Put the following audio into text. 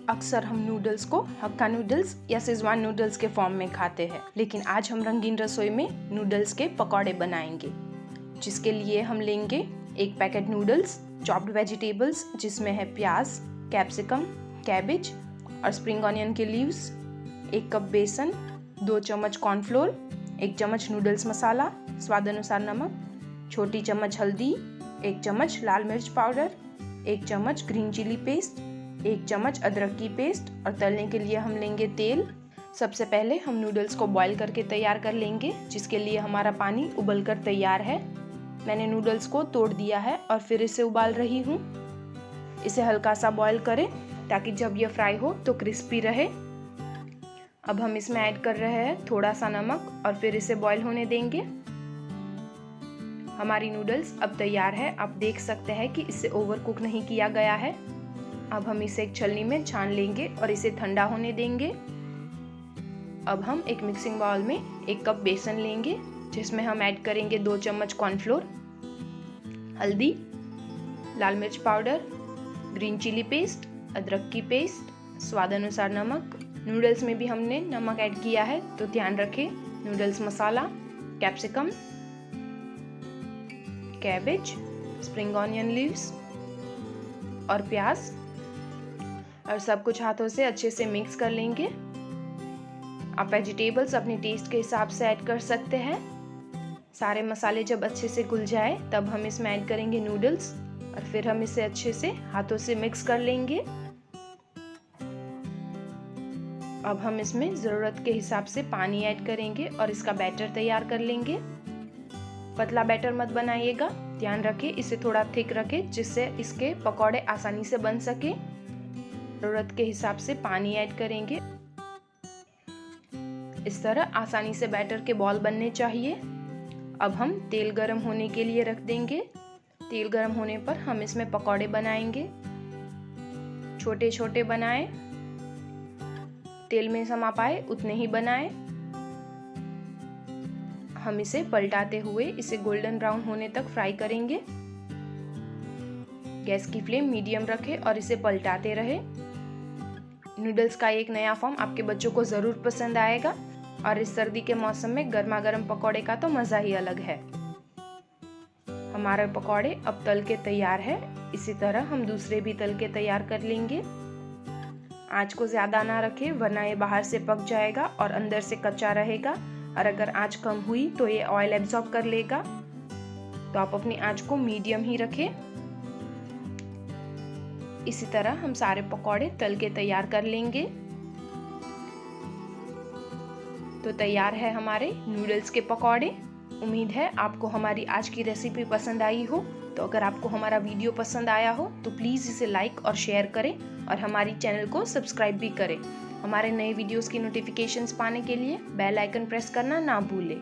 अक्सर हम नूडल्स को हक्का नूडल्स या शेजवान नूडल्स के फॉर्म में खाते हैं, लेकिन आज हम रंगीन रसोई में नूडल्स के पकौड़े बनाएंगे। जिसके लिए हम लेंगे 1 पैकेट नूडल्स, चॉप्ड वेजिटेबल्स जिसमें है प्याज, कैप्सिकम, कैबेज और स्प्रिंग ऑनियन के लीव्स, 1 कप बेसन, 2 चम्मच कॉर्नफ्लोर, 1 चम्मच नूडल्स मसाला, स्वाद अनुसार नमक, छोटी चम्मच हल्दी, 1 चम्मच लाल मिर्च पाउडर, 1 चम्मच ग्रीन चिली पेस्ट, 1 चम्मच अदरक की पेस्ट और तलने के लिए हम लेंगे तेल। सबसे पहले हम नूडल्स को बॉईल करके तैयार कर लेंगे, जिसके लिए हमारा पानी उबल कर तैयार है। मैंने नूडल्स को तोड़ दिया है और फिर इसे उबाल रही हूँ। इसे हल्का सा बॉईल करें ताकि जब यह फ्राई हो तो क्रिस्पी रहे। अब हम इसमें ऐड कर रहे हैं थोड़ा सा नमक और फिर इसे बॉईल होने देंगे। हमारी नूडल्स अब तैयार है। आप देख सकते हैं कि इसे ओवर कुक नहीं किया गया है। अब हम इसे एक छलनी में छान लेंगे और इसे ठंडा होने देंगे। अब हम एक मिक्सिंग बाउल में 1 कप बेसन लेंगे, जिसमें हम ऐड करेंगे 2 चम्मच कॉर्नफ्लोर, हल्दी, लाल मिर्च पाउडर, ग्रीन चिली पेस्ट, अदरक की पेस्ट, स्वाद अनुसार नमक। नूडल्स में भी हमने नमक ऐड किया है तो ध्यान रखें। Noodles masala, capsicum, cabbage, spring onion leaves और प्याज, और सब कुछ हाथों से अच्छे से मिक्स कर लेंगे। आप वेजिटेबल्स अपने टेस्ट के हिसाब से ऐड कर सकते हैं। सारे मसाले जब अच्छे से घुल जाए तब हम इसमें ऐड करेंगे नूडल्स और फिर हम इसे अच्छे से हाथों से मिक्स कर लेंगे। अब हम इसमें ज़रूरत के हिसाब से पानी ऐड करेंगे और इसका बैटर तैयार कर लेंगे। पतला बैटर मत बनाइएगा, ध्यान रखें इसे थोड़ा थिक रखें जिससे इसके पकौड़े आसानी से बन सके। ज़रूरत के हिसाब से पानी ऐड करेंगे। इस तरह आसानी से बैटर के बॉल बनने चाहिए। अब हम तेल गरम होने के लिए रख देंगे। तेल गरम होने पर हम इसमें पकौड़े बनाएंगे। छोटे छोटे बनाएं, तेल में समा पाए उतने ही बनाएं। हम इसे पलटाते हुए इसे गोल्डन ब्राउन होने तक फ्राई करेंगे। गैस की फ्लेम मीडियम रखें और इसे पलटाते रहें। नूडल्स का एक नया फॉर्म आपके बच्चों को ज़रूर पसंद आएगा और इस सर्दी के मौसम में गर्मा गर्म पकौड़े का तो मज़ा ही अलग है। हमारे पकौड़े अब तल के तैयार है। इसी तरह हम दूसरे भी तल के तैयार कर लेंगे। आँच को ज़्यादा ना रखें वरना ये बाहर से पक जाएगा और अंदर से कच्चा रहेगा, और अगर आँच कम हुई तो ये ऑयल एब्जॉर्ब कर लेगा। तो आप अपनी आँच को मीडियम ही रखें। इसी तरह हम सारे पकौड़े तल के तैयार कर लेंगे। तो तैयार है हमारे नूडल्स के पकौड़े। उम्मीद है आपको हमारी आज की रेसिपी पसंद आई हो। तो अगर आपको हमारा वीडियो पसंद आया हो तो प्लीज़ इसे लाइक और शेयर करें और हमारी चैनल को सब्सक्राइब भी करें। हमारे नए वीडियोस की नोटिफिकेशंस पाने के लिए बेल आइकन प्रेस करना ना भूलें।